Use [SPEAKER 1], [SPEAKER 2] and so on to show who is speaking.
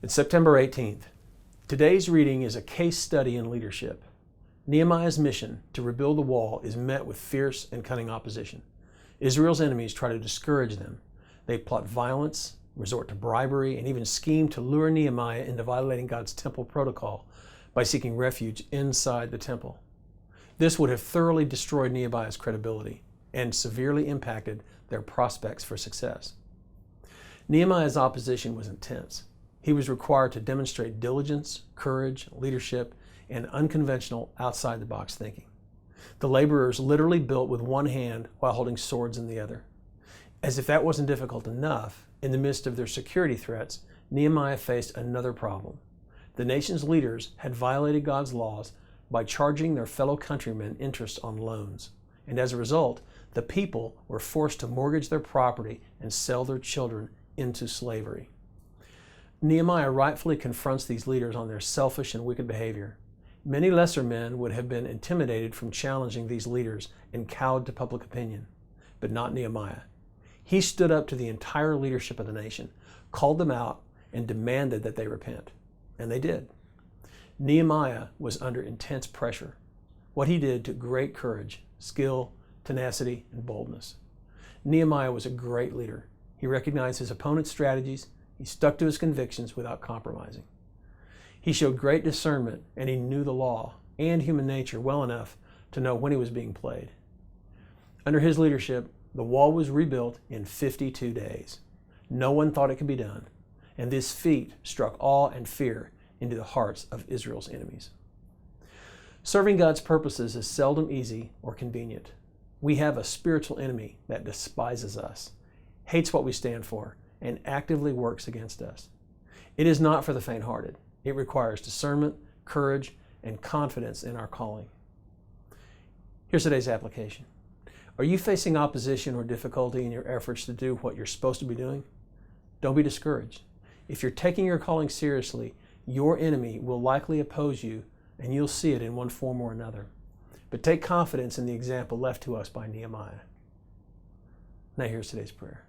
[SPEAKER 1] It's September 18th. Today's reading is a case study in leadership. Nehemiah's mission to rebuild the wall is met with fierce and cunning opposition. Israel's enemies try to discourage them. They plot violence, resort to bribery, and even scheme to lure Nehemiah into violating God's temple protocol by seeking refuge inside the temple. This would have thoroughly destroyed Nehemiah's credibility and severely impacted their prospects for success. Nehemiah's opposition was intense. He was required to demonstrate diligence, courage, leadership, and unconventional outside-the-box thinking. The laborers literally built with one hand while holding swords in the other. As if that wasn't difficult enough, in the midst of their security threats, Nehemiah faced another problem. The nation's leaders had violated God's laws by charging their fellow countrymen interest on loans. And as a result, the people were forced to mortgage their property and sell their children into slavery. Nehemiah rightfully confronts these leaders on their selfish and wicked behavior. Many lesser men would have been intimidated from challenging these leaders and cowed to public opinion, but not Nehemiah. He stood up to the entire leadership of the nation, called them out, and demanded that they repent. And they did. Nehemiah was under intense pressure. What he did took great courage, skill, tenacity, and boldness. Nehemiah was a great leader. He recognized his opponent's strategies. He stuck to his convictions without compromising. He showed great discernment, and he knew the law and human nature well enough to know when he was being played. Under his leadership, the wall was rebuilt in 52 days. No one thought it could be done, and this feat struck awe and fear into the hearts of Israel's enemies. Serving God's purposes is seldom easy or convenient. We have a spiritual enemy that despises us, hates what we stand for, and actively works against us. It is not for the faint-hearted. It requires discernment, courage, and confidence in our calling. Here's today's application. Are you facing opposition or difficulty in your efforts to do what you're supposed to be doing? Don't be discouraged. If you're taking your calling seriously, your enemy will likely oppose you, and you'll see it in one form or another. But take confidence in the example left to us by Nehemiah. Now here's today's prayer.